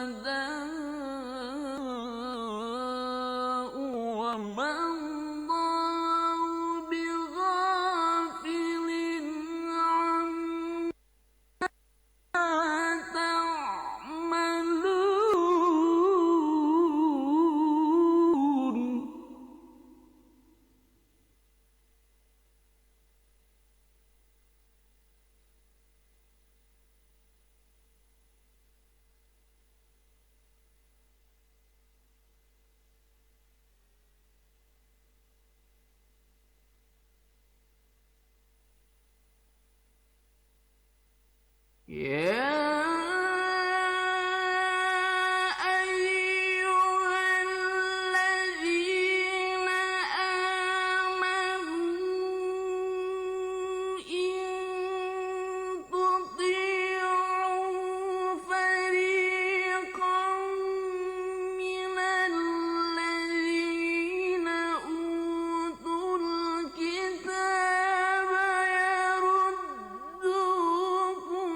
الشهداء وما الله بغافل عما تعملون. يا أيها الذين آمنوا إن تطيعوا فريقا من الذين أوتوا الكتاب يردوكم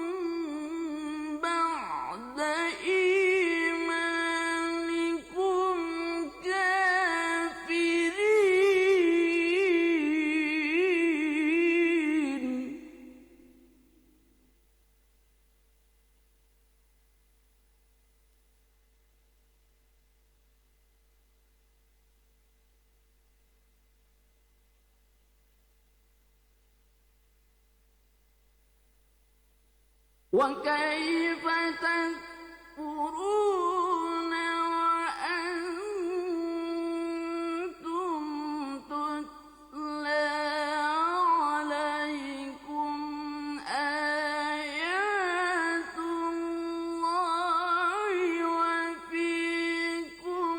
بعد إيمانكم كافرين. وكيف تكفرون وأنتم تتلى عليكم آيات الله وفيكم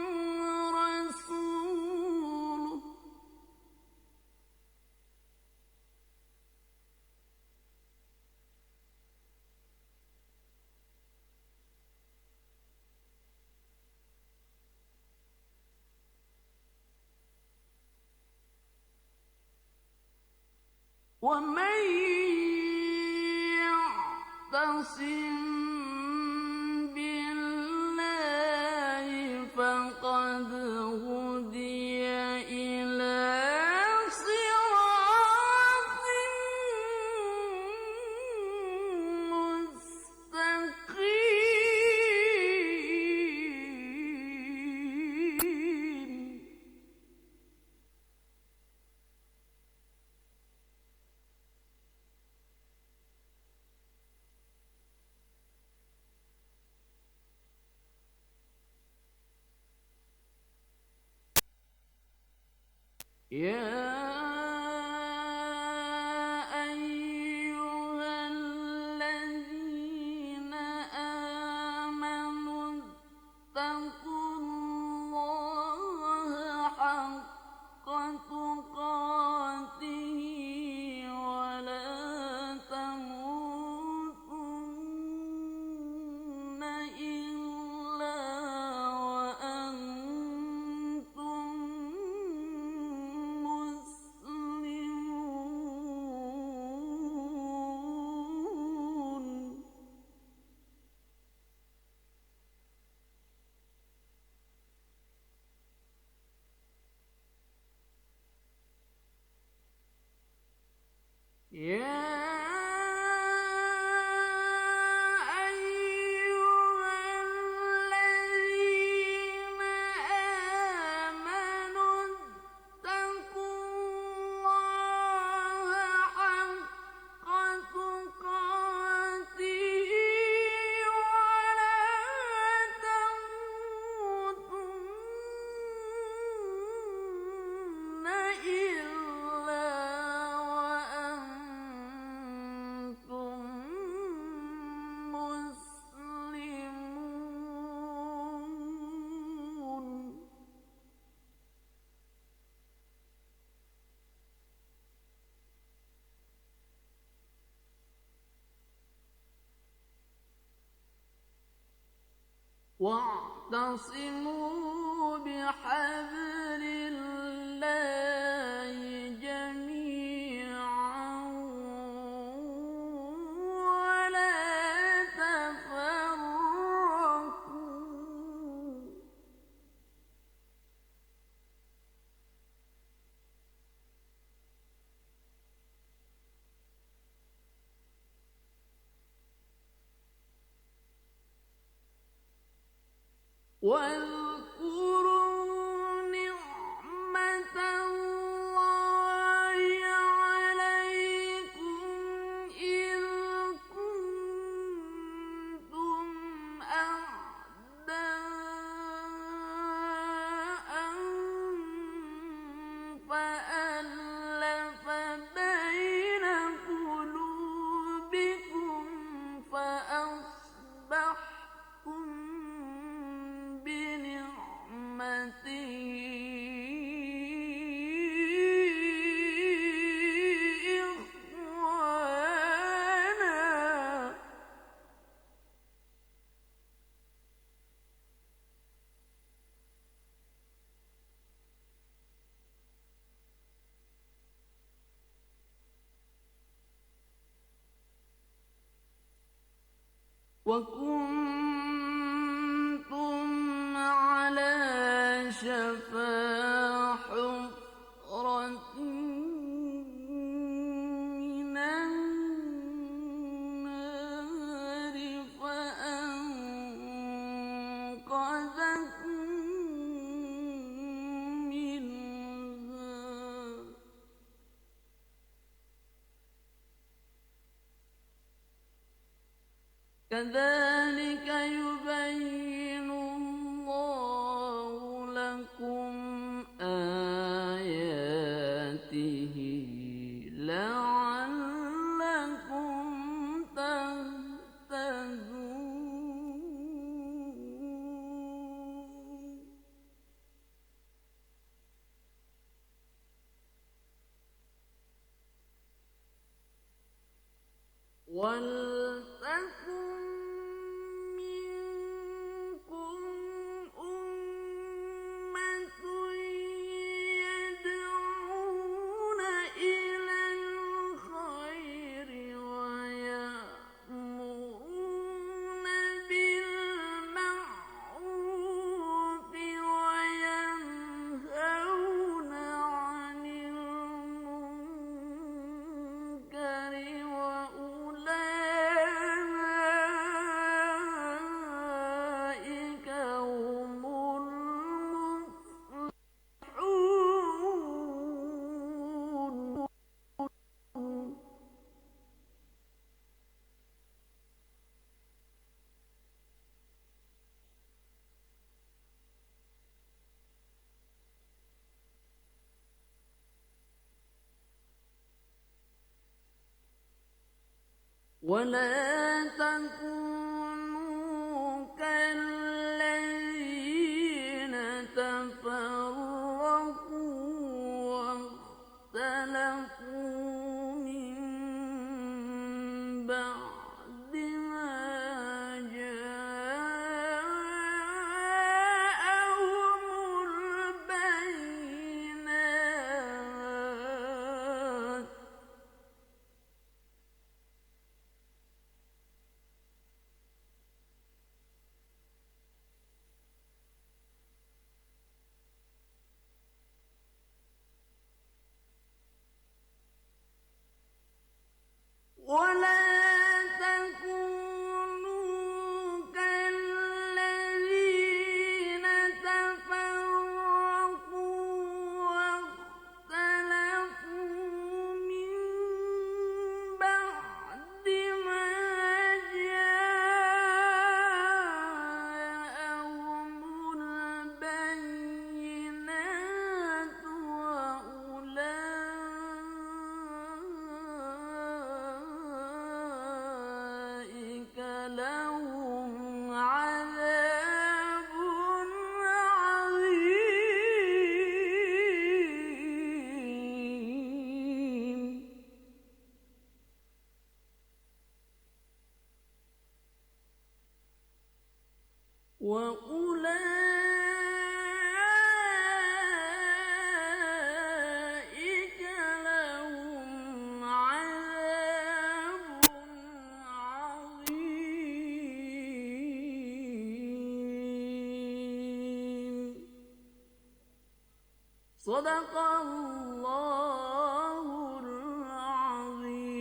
رسوله. ومن يعتصم بالله فقد هدي إلى صراط مستقيم. يا أيها الذين آمنوا اتقوا الله حق تقاته ولا تموتن إلا وأنتم مسلمون. يا أيها الذين آمنوا اتقوا الله حق تقاته ولا تموتن إلا وأنتم مسلمون. واعتصموا بحبل الله جميعا ولا تفرقوا. واذكروا نعمة الله عليكم إذ كنتم أعداء فألف بين قلوبكم فأصبحتم بنعمته إخوانا وكنتم على شفا حفرة من النار فأنقذكم منها كذلك يبين الله لكم آياته لعلكم تهتدون ولتكن منكم أمة يدعون إلى الخير ويأمرون بالمعروف وينهون عن المنكر وأولئك هم المفلحون ولا تكونوا كالذين تفرقوا واختلفوا من بعد ما جاءهم البينات ولا تكونوا كالذين تفرقوا واختلفوا من بعد ما جاءهم البينات وأولئك لهم عذاب عظيم وأولئك لهم عذاب عظيم صدق الله العظيم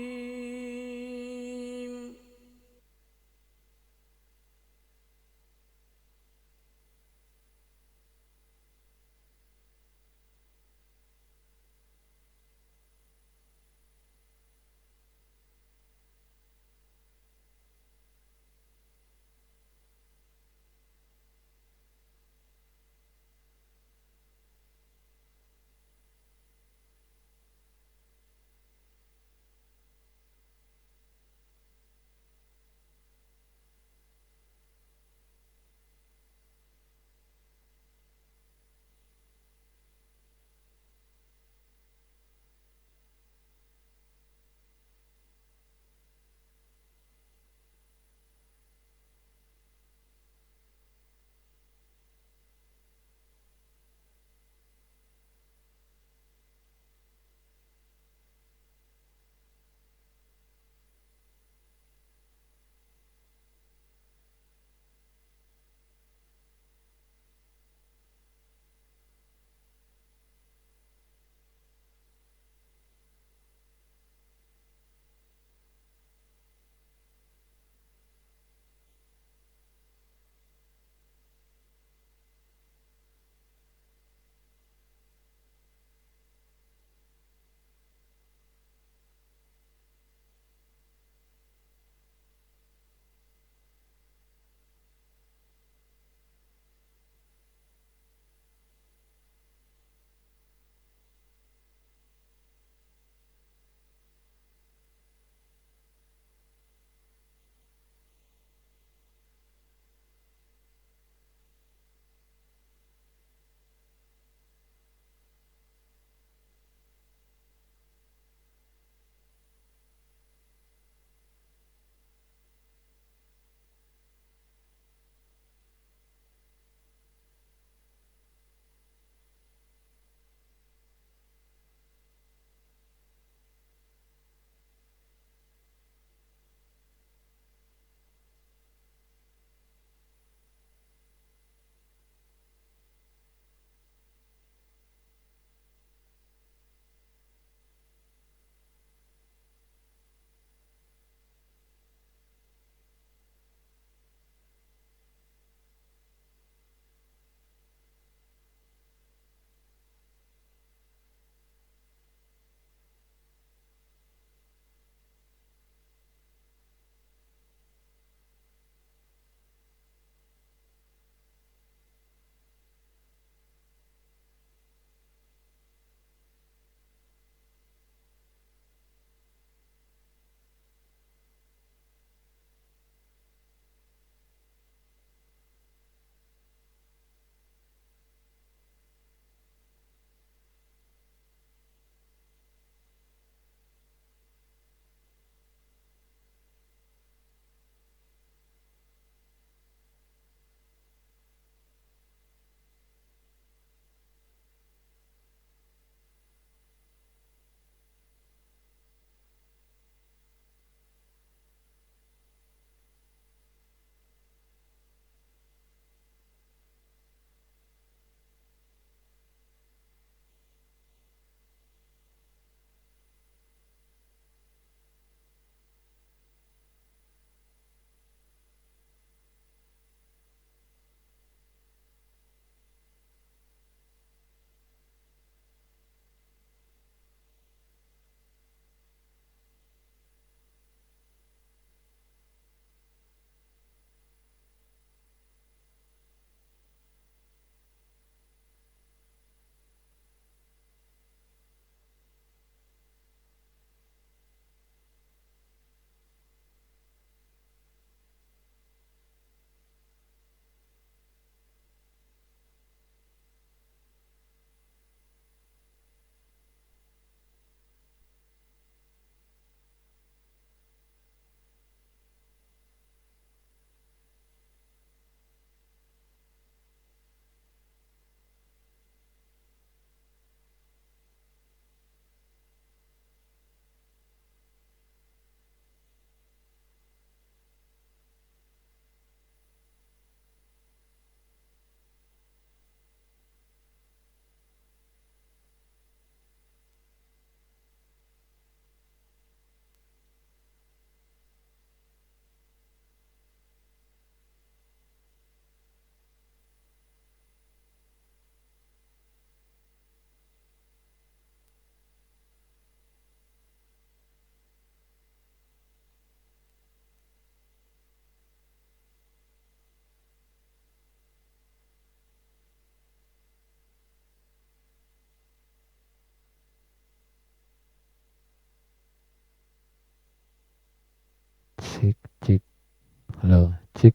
Halo, cik,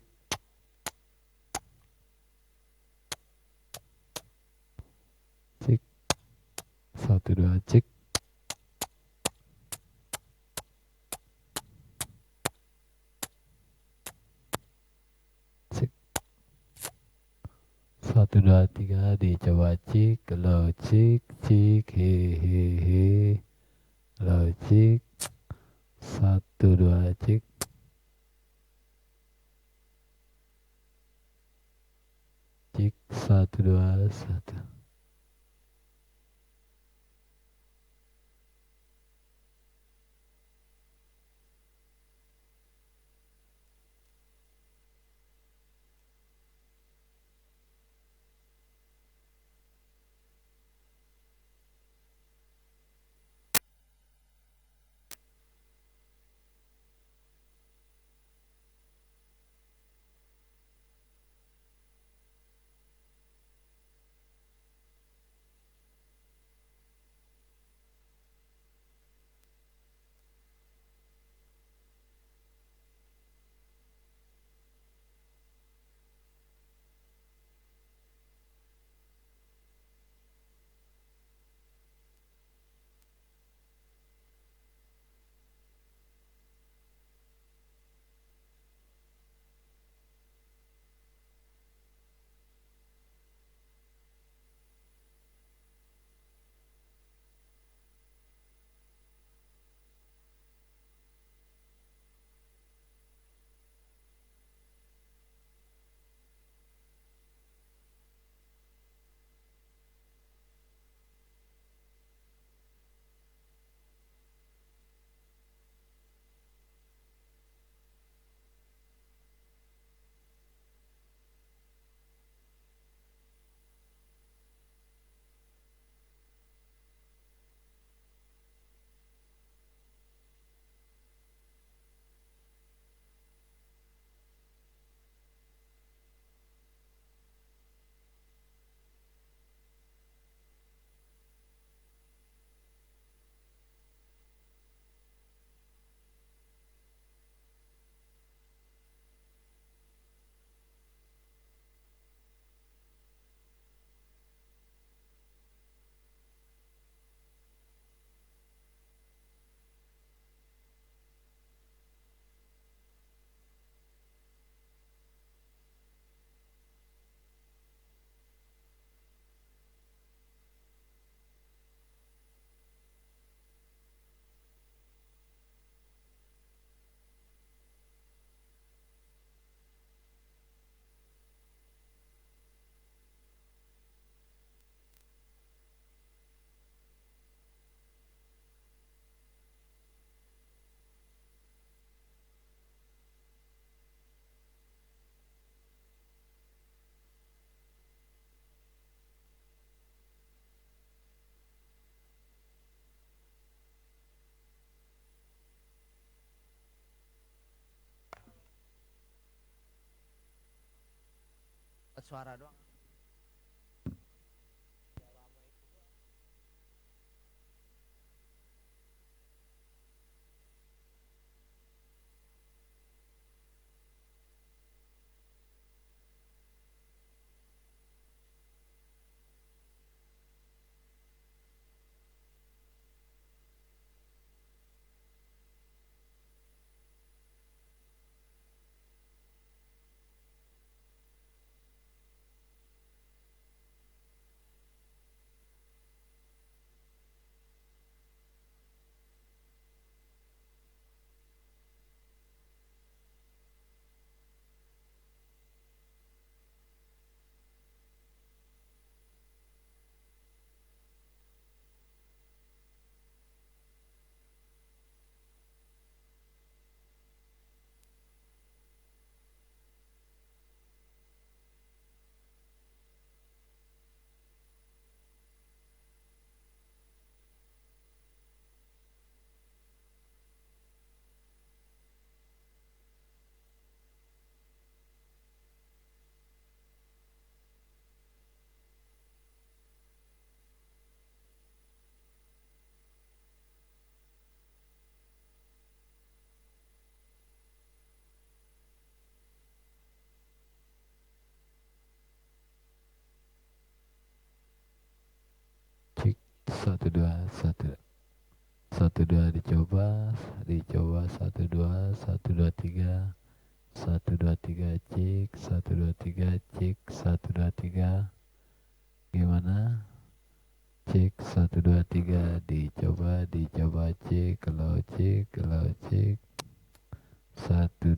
cik, satu dua, cik, cik, satu dua tiga, dicoba cik, halo cik, cik, hehehe, halo cik, satu dua, cik, cik, satu dua, satu. Suara doang. satu dua satu satu dua dicoba dicoba satu dua tiga satu dua tiga cek satu dua tiga cek satu dua tiga gimana cek satu dua tiga dicoba cek kalau cek satu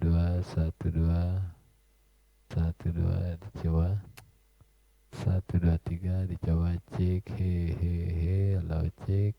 dua dicoba satu dua tiga dicoba cek hehehe kalau cek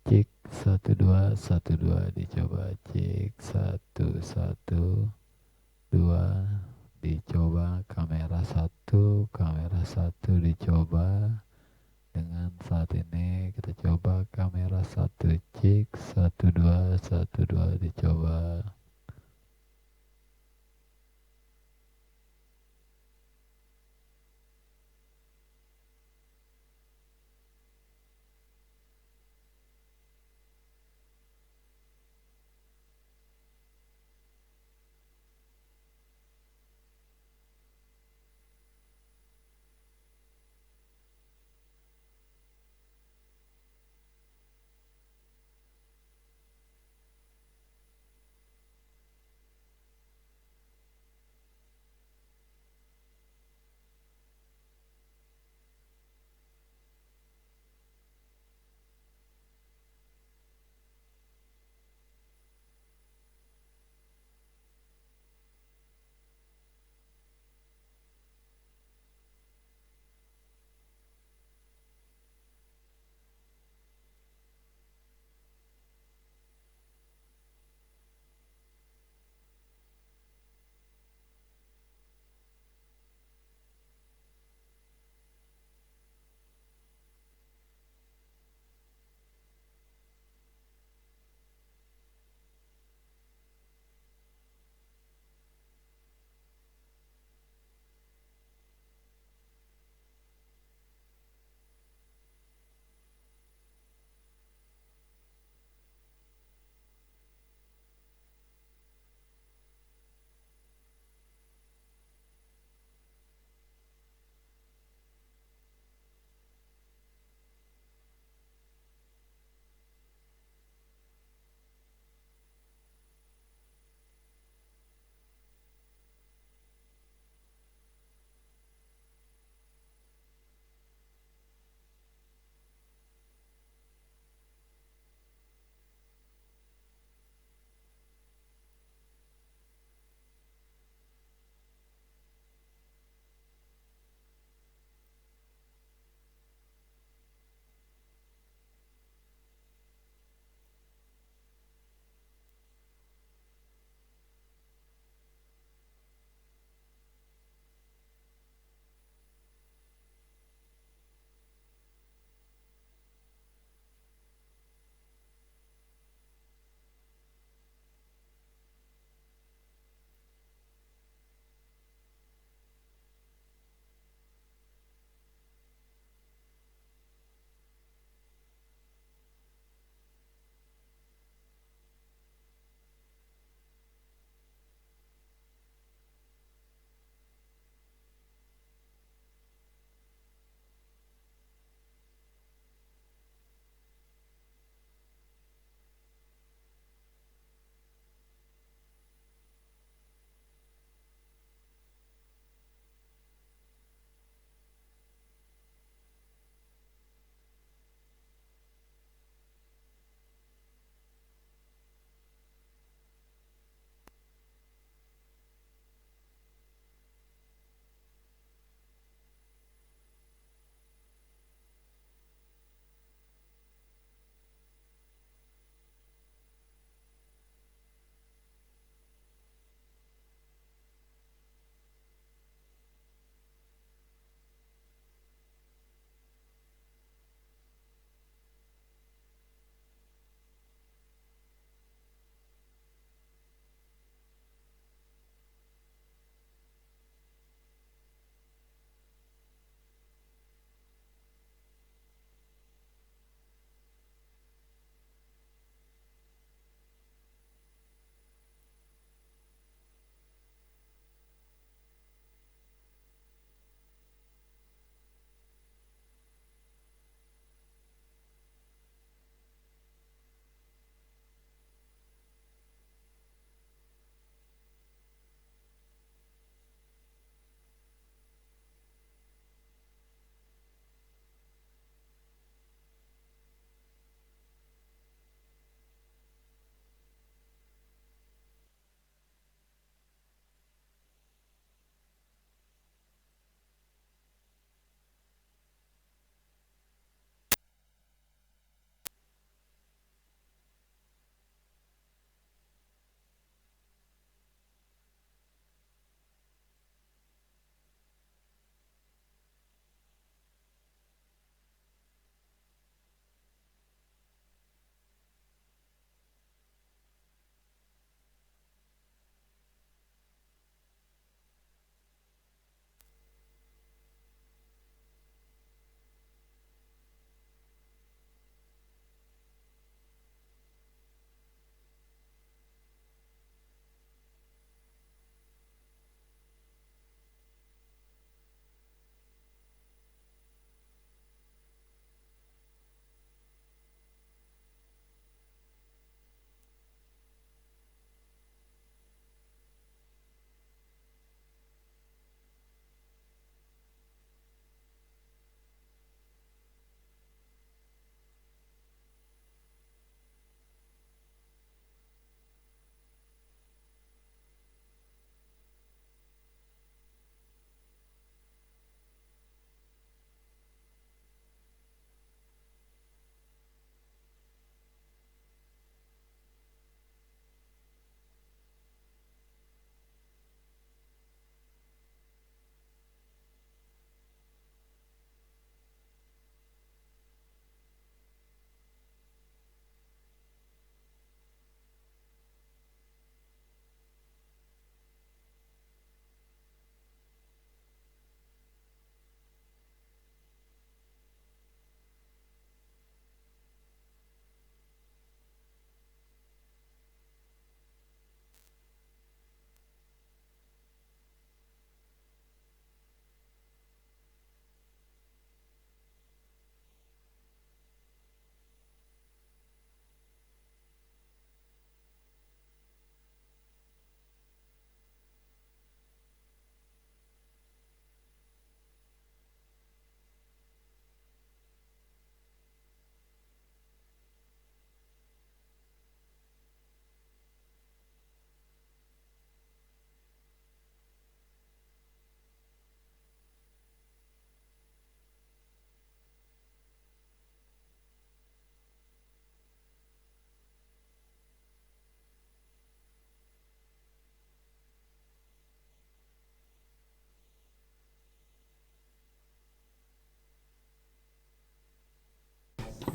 cek satu dua dicoba cek satu dua dicoba kamera satu dicoba dengan saat ini kita coba kamera satu cek satu dua dicoba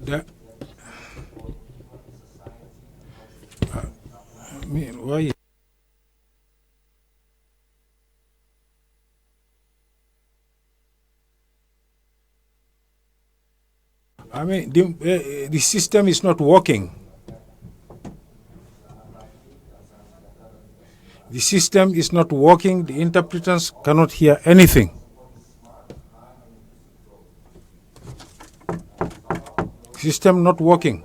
That, I mean, why? I mean, the system is not working. The system is not working. The interpreters cannot hear anything. System not working.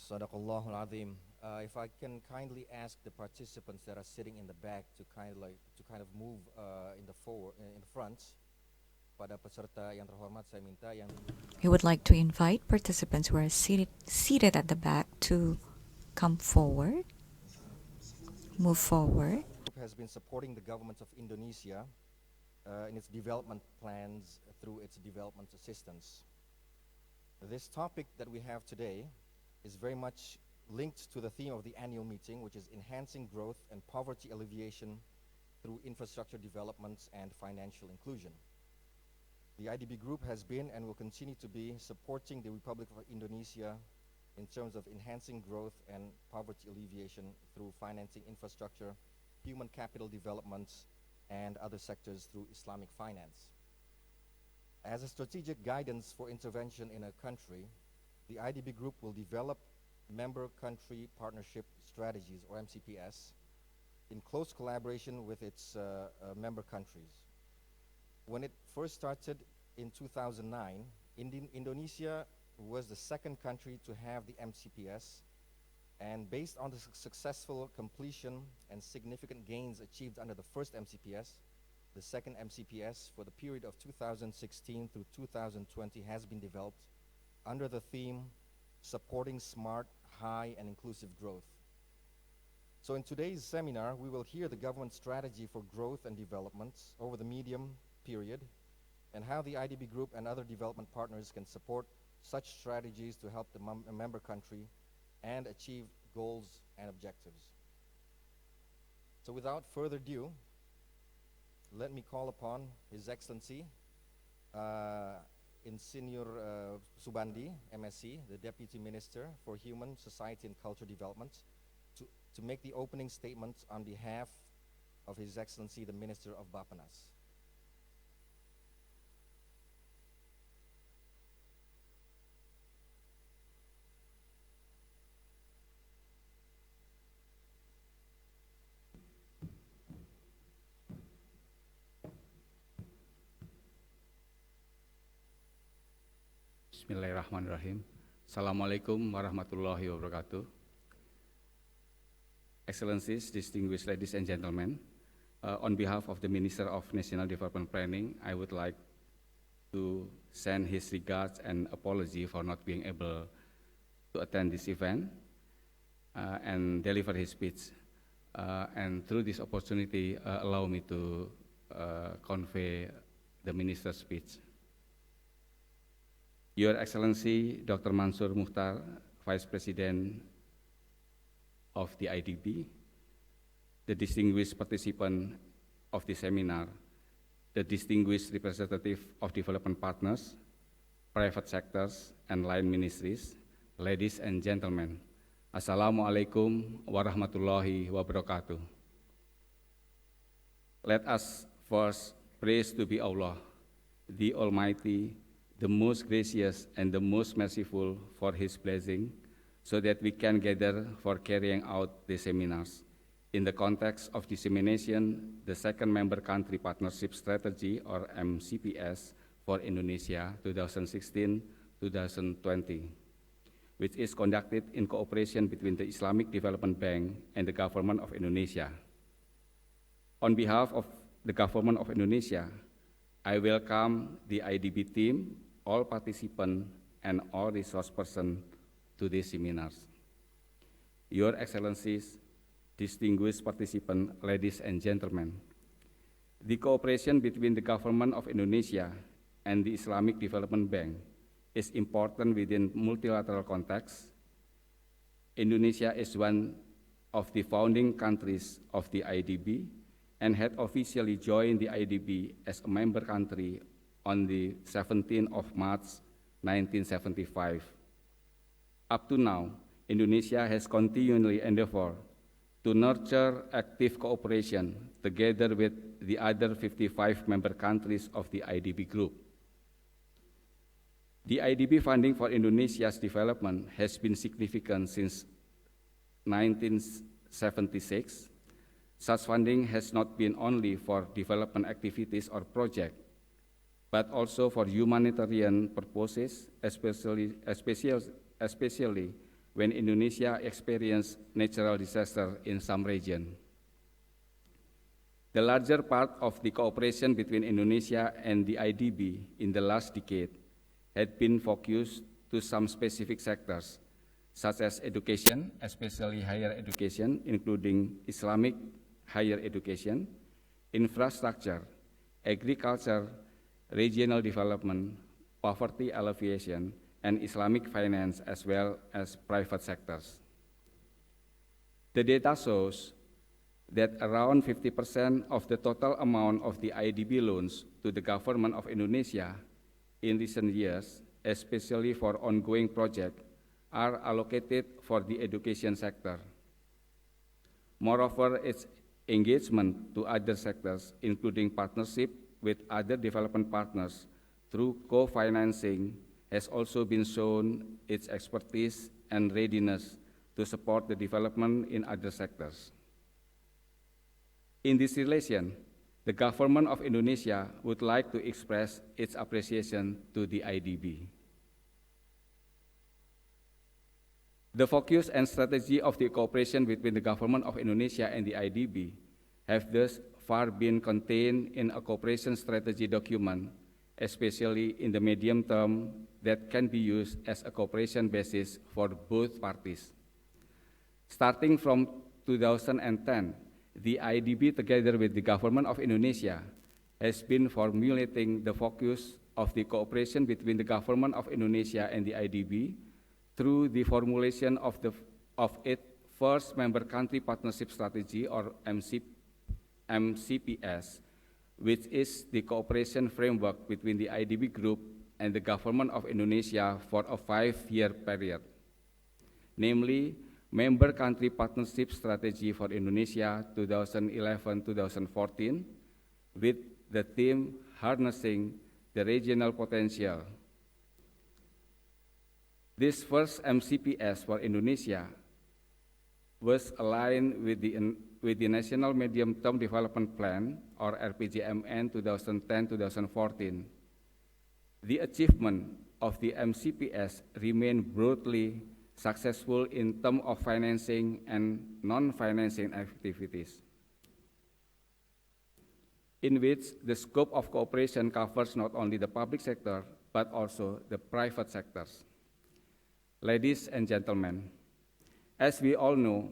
Sadaqallahul Azim. If I can kindly ask the participants that are sitting in the back to kind of move in the forward in the front. Pada peserta yang terhormat saya minta yang We would like to invite participants who are seated at the back to come forward, move forward. has been supporting the government of Indonesia in its development plans through its development assistance. This topic that we have today is very much linked to the theme of the annual meeting, which is enhancing growth and poverty alleviation through infrastructure developments and financial inclusion. The IDB Group has been and will continue to be supporting the Republic of Indonesia in terms of enhancing growth and poverty alleviation through financing infrastructure, human capital developments, and other sectors through Islamic finance. As a strategic guidance for intervention in a country, the IDB Group will develop member country partnership strategies, or MCPS, in close collaboration with its member countries. When it first started in 2009, Indonesia was the second country to have the MCPS, and based on the successful completion and significant gains achieved under the first MCPS, the second MCPS for the period of 2016 through 2020 has been developed under the theme Supporting Smart, High and Inclusive Growth. So in today's seminar, we will hear the government strategy for growth and development over the medium period, and how the IDB Group and other development partners can support such strategies to help the member country and achieve goals and objectives. So without further ado, let me call upon His Excellency Insinyur Subandi, MSc, the Deputy Minister for Human, Society and Culture Development, to make the opening statement on behalf of His Excellency the Minister of Bappenas. Bismillahirrahmanirrahim. Assalamualaikum warahmatullahi wabarakatuh. Excellencies, distinguished ladies and gentlemen, on behalf of the Minister of National Development Planning, I would like to send his regards and apology for not being able to attend this event and deliver his speech. And through this opportunity, allow me to convey the Minister's speech. Your Excellency, Dr. Mansur Mukhtar, Vice President of the IDB, the distinguished participant of the seminar, the distinguished representative of development partners, private sectors, and line ministries, ladies and gentlemen, Assalamualaikum warahmatullahi wabarakatuh. Let us first praise to be Allah, the Almighty, the most gracious and the most merciful, for His blessing, so that we can gather for carrying out the seminars. In the context of dissemination, the second member country partnership strategy, or MCPS, for Indonesia 2016-2020, which is conducted in cooperation between the Islamic Development Bank and the Government of Indonesia. On behalf of the Government of Indonesia, I welcome the IDB team, all participants, and all resource persons to these seminars. Your Excellencies, distinguished participants, ladies and gentlemen, the cooperation between the Government of Indonesia and the Islamic Development Bank is important within multilateral context. Indonesia is one of the founding countries of the IDB and had officially joined the IDB as a member country on the 17th of March 1975. Up to now, Indonesia has continually endeavored to nurture active cooperation together with the other 55 member countries of the IDB Group. The IDB funding for Indonesia's development has been significant since 1976. Such funding has not been only for development activities or projects, but also for humanitarian purposes, especially when Indonesia experienced natural disaster in some region. The larger part of the cooperation between Indonesia and the IDB in the last decade had been focused to some specific sectors, such as education, especially higher education, including Islamic higher education, infrastructure, agriculture, regional development, poverty alleviation, and Islamic finance, as well as private sectors. The data shows that around 50% of the total amount of the IDB loans to the government of Indonesia in recent years, especially for ongoing projects, are allocated for the education sector. Moreover, its engagement to other sectors, including partnership with other development partners through co-financing, has also been shown its expertise and readiness to support the development in other sectors. In this relation, the government of Indonesia would like to express its appreciation to the IDB. The focus and strategy of the cooperation between the government of Indonesia and the IDB have thus far been contained in a cooperation strategy document, especially in the medium term, that can be used as a cooperation basis for both parties. Starting from 2010, the IDB, together with the government of Indonesia, has been formulating the focus of the cooperation between the government of Indonesia and the IDB through the formulation of its first member country partnership strategy, or MCPS, which is the cooperation framework between the IDB group and the government of Indonesia for a 5-year period, namely Member Country Partnership Strategy for Indonesia 2011-2014, with the theme Harnessing the Regional Potential. This first MCPS for Indonesia was aligned with the National Medium-Term Development Plan, or RPJMN 2010-2014. The achievement of the MCPS remained broadly successful in terms of financing and non-financing activities, in which the scope of cooperation covers not only the public sector, but also the private sectors. Ladies and gentlemen, as we all know,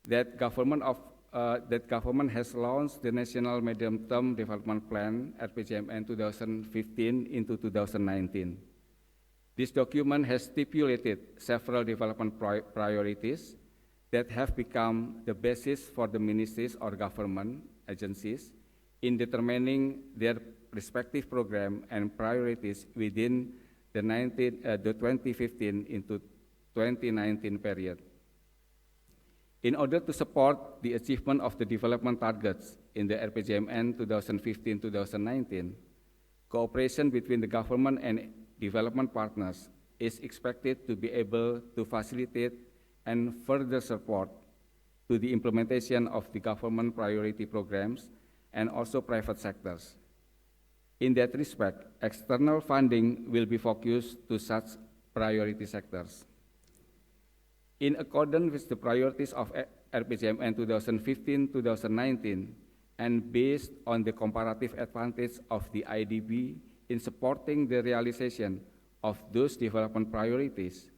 that government has launched the National Medium-Term Development Plan, RPJMN 2015 into 2019. This document has stipulated several development priorities that have become the basis for the ministries or government agencies in determining their respective program and priorities within the 2015 into 2019 period. In order to support the achievement of the development targets in the RPJMN 2015-2019, cooperation between the government and development partners is expected to be able to facilitate and further support to the implementation of the government priority programs and also private sectors. In that respect, external funding will be focused to such priority sectors. In accordance with the priorities of RPJMN 2015-2019, and based on the comparative advantage of the IDB in supporting the realization of those development priorities,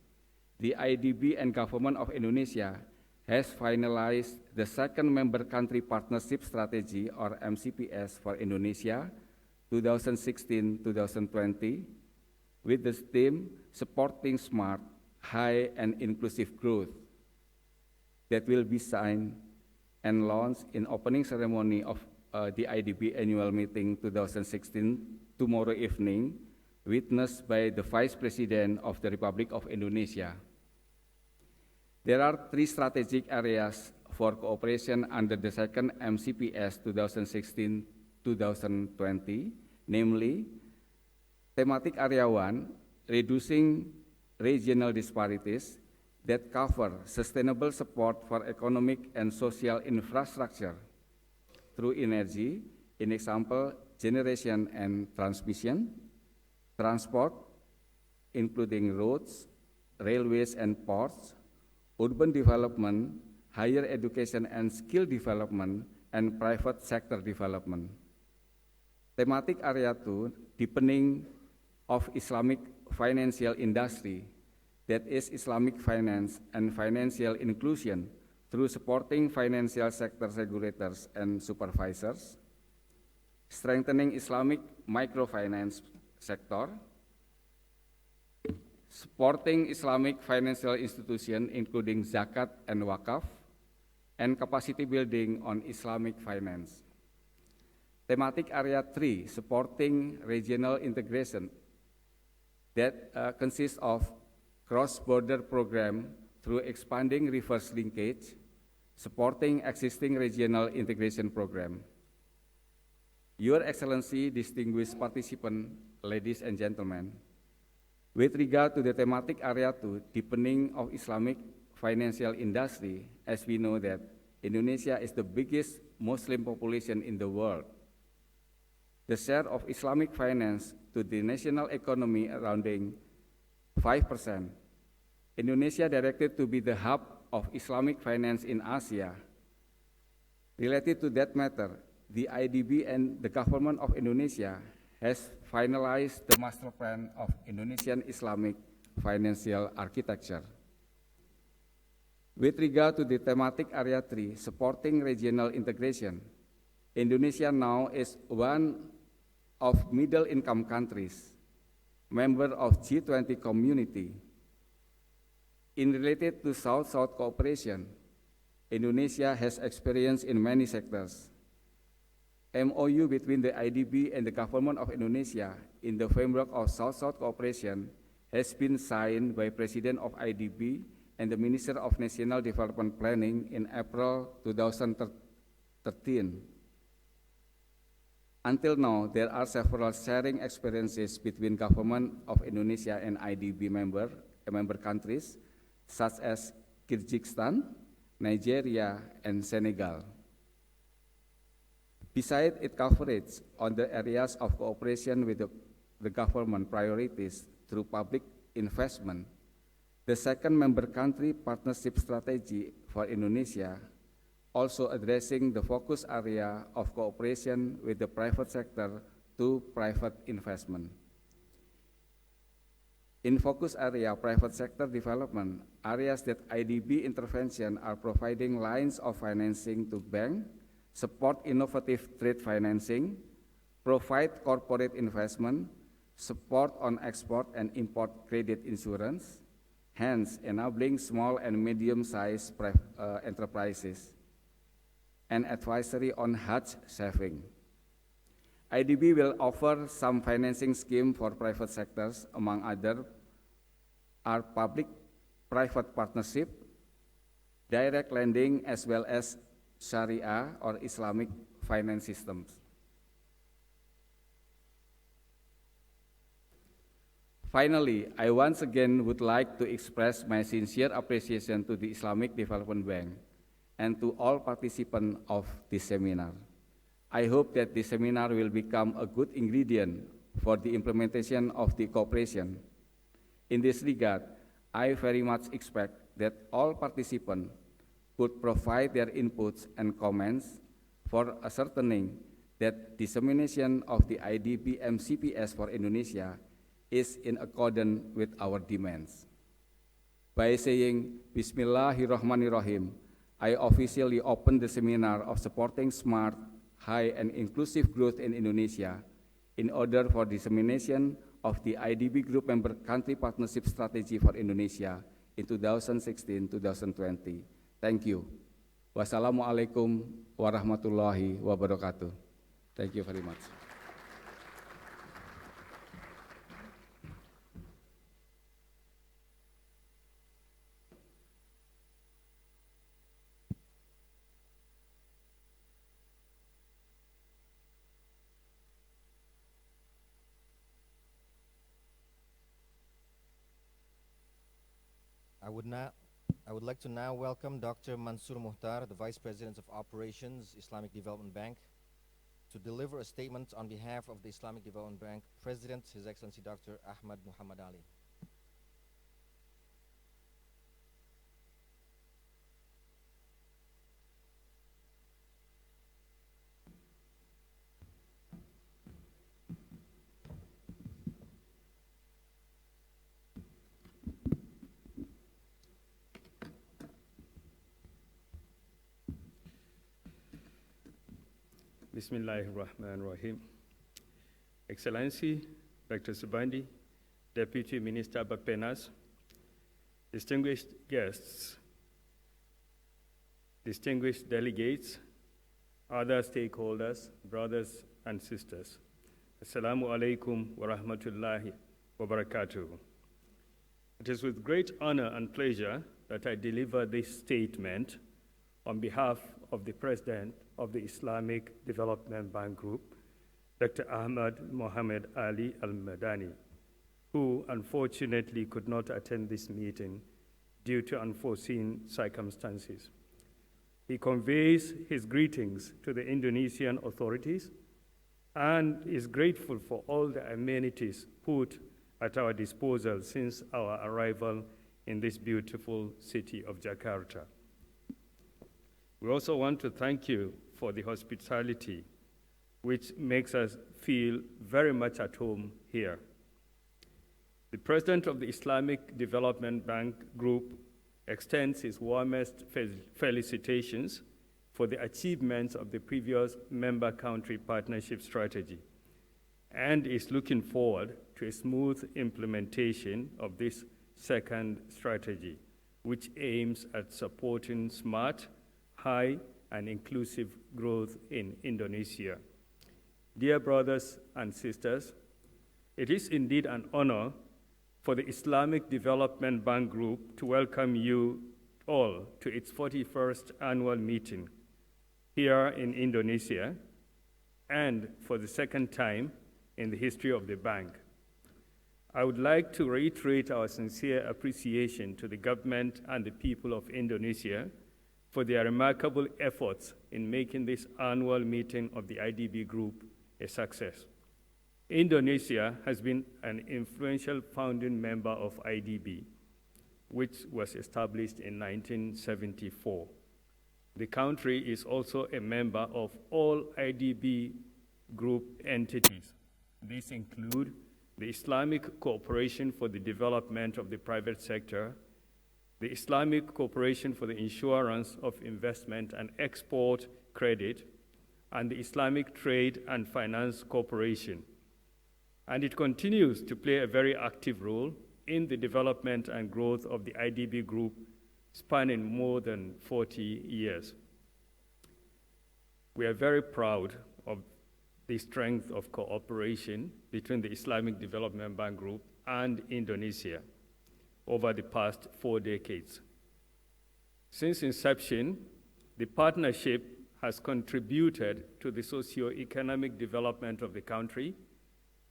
the IDB and Government of Indonesia has finalized the second Member Country Partnership Strategy, or MCPS, for Indonesia 2016-2020, with the theme Supporting Smart, High and Inclusive Growth, that will be signed and launched in opening ceremony of the IDB annual meeting 2016 tomorrow evening, witnessed by the Vice President of the Republic of Indonesia. There are 3 strategic areas for cooperation under the second MCPS 2016-2020, namely, thematic area 1, reducing regional disparities, that cover sustainable support for economic and social infrastructure through energy, in example, generation and transmission, transport, including roads, railways and ports, urban development, higher education and skill development, and private sector development. Thematic area 2, deepening of Islamic financial industry, that is Islamic finance and financial inclusion through supporting financial sector regulators and supervisors. strengthening Islamic microfinance sector, supporting Islamic financial institutions including zakat and wakaf, and capacity building on Islamic finance. Thematic Area 3, supporting regional integration, that consists of cross-border program through expanding reverse linkage, supporting existing regional integration program. Your Excellency, distinguished participants, ladies and gentlemen, with regard to the thematic area 2, deepening of Islamic financial industry, as we know that Indonesia is the biggest Muslim population in the world. The share of Islamic finance to the national economy arounding 5%. Indonesia directed to be the hub of Islamic finance in Asia. Related to that matter, the IDB and the government of Indonesia has finalized the master plan of Indonesian Islamic financial architecture. With regard to the thematic area 3, supporting regional integration, Indonesia now is one of middle-income countries, member of G20 community. In related to South-South cooperation, Indonesia has experience in many sectors. MOU between the IDB and the government of Indonesia in the framework of South-South cooperation has been signed by President of IDB and the Minister of National Development Planning in April 2013. Until now, there are several sharing experiences between government of Indonesia and IDB member countries, such as Kyrgyzstan, Nigeria, and Senegal. Besides its coverage on the areas of cooperation with the government priorities through public investment, the second member country partnership strategy for Indonesia also addressing the focus area of cooperation with the private sector to private investment. In focus area private sector development, areas that IDB intervention are providing lines of financing to bank, support innovative trade financing, provide corporate investment, support on export and import credit insurance, hence enabling small and medium-sized enterprises, and advisory on Hajj saving. IDB will offer some financing scheme for private sectors, among other are public-private partnership, direct lending, as well as Sharia or Islamic finance systems. Finally, I once again would like to express my sincere appreciation to the Islamic Development Bank and to all participants of this seminar. I hope that this seminar will become a good ingredient for the implementation of the cooperation. In this regard, I very much expect that all participants could provide their inputs and comments for ascertaining that dissemination of the IDB MCPS for Indonesia is in accordance with our demands. By saying Bismillahirrahmanirrahim, I officially open the seminar of supporting smart, high, and inclusive growth in Indonesia in order for dissemination of the IDB Group Member Country Partnership Strategy for Indonesia in 2016-2020. Thank you. Wassalamualaikum warahmatullahi wabarakatuh. Thank you very much. I would like to now welcome Dr. Mansur Muhtar, the Vice President of Operations, Islamic Development Bank, to deliver a statement on behalf of the Islamic Development Bank President, His Excellency Dr. Ahmad Muhammad Ali. Bismillahirrahmanirrahim. Excellency, Dr. Subandi, Deputy Minister Bapenas, distinguished guests, distinguished delegates, other stakeholders, brothers and sisters. Assalamu alaikum wa rahmatullahi wa barakatuh. It is with great honor and pleasure that I deliver this statement on behalf of the President of the Islamic Development Bank Group, Dr. Ahmad Mohamed Ali Al-Madani, who unfortunately could not attend this meeting due to unforeseen circumstances. He conveys his greetings to the Indonesian authorities and is grateful for all the amenities put at our disposal since our arrival in this beautiful city of Jakarta. We also want to thank you for the hospitality, which makes us feel very much at home here. The President of the Islamic Development Bank Group extends his warmest felicitations for the achievements of the previous member country partnership strategy and is looking forward to a smooth implementation of this second strategy, which aims at supporting smart, high, and inclusive growth in Indonesia. Dear brothers and sisters, it is indeed an honor for the Islamic Development Bank Group to welcome you all to its 41st annual meeting here in Indonesia, and for the second time in the history of the bank. I would like to reiterate our sincere appreciation to the government and the people of Indonesia for their remarkable efforts in making this annual meeting of the IDB Group a success. Indonesia has been an influential founding member of IDB, which was established in 1974. The country is also a member of all IDB Group entities. These include the Islamic Cooperation for the Development of the Private Sector, the Islamic Cooperation for the Insurance of Investment and Export Credit, and the Islamic Trade and Finance Corporation. And it continues to play a very active role in the development and growth of the IDB Group, spanning more than 40 years. We are very proud of the strength of cooperation between the Islamic Development Bank Group and Indonesia over the past 4 decades. Since inception, the partnership has contributed to the socio-economic development of the country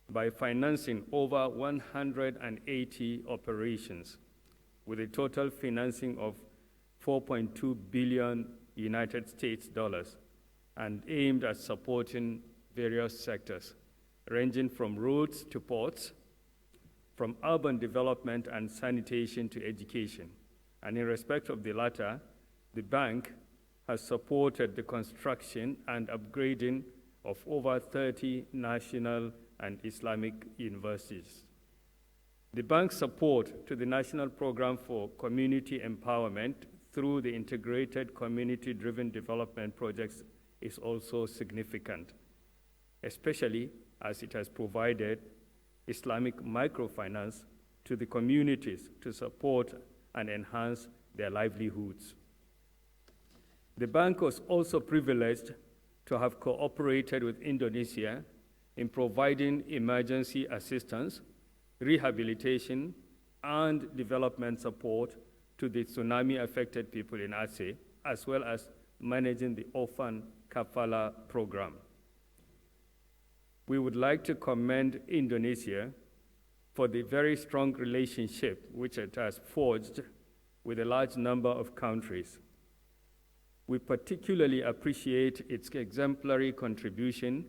by financing over 180 operations with a total financing of $4.2 billion United States dollars and aimed at supporting various sectors, ranging from roads to ports, from urban development and sanitation to education. And in respect of the latter, the bank has supported the construction and upgrading of over 30 national and Islamic universities. The bank's support to the National Program for Community Empowerment through the Integrated Community-Driven Development Projects is also significant, especially as it has provided Islamic microfinance to the communities to support and enhance their livelihoods. The bank was also privileged to have cooperated with Indonesia in providing emergency assistance, rehabilitation, and development support to the tsunami-affected people in Aceh, as well as managing the Orphan Kafala program. We would like to commend Indonesia for the very strong relationship which it has forged with a large number of countries. We particularly appreciate its exemplary contribution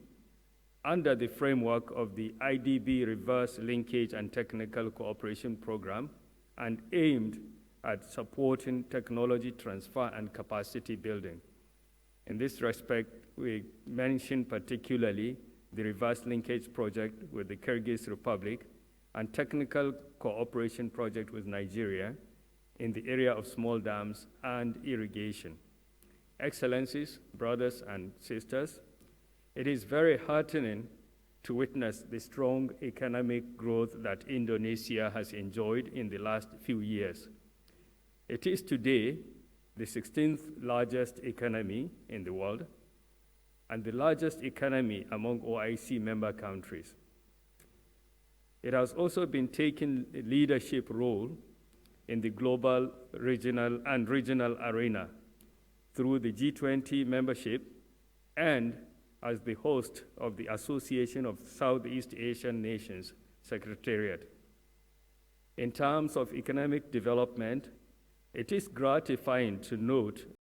under the framework of the IDB Reverse Linkage and Technical Cooperation Program and aimed at supporting technology transfer and capacity building. In this respect, we mention particularly the Reverse Linkage Project with the Kyrgyz Republic and Technical Cooperation Project with Nigeria in the area of small dams and irrigation. Excellencies, brothers and sisters, It is very heartening to witness the strong economic growth that Indonesia has enjoyed in the last few years. It is today the 16th largest economy in the world and the largest economy among OIC member countries. It has also been taking a leadership role in the global, regional arena through the G20 membership and as the host of the Association of Southeast Asian Nations Secretariat. In terms of economic development, it is gratifying to note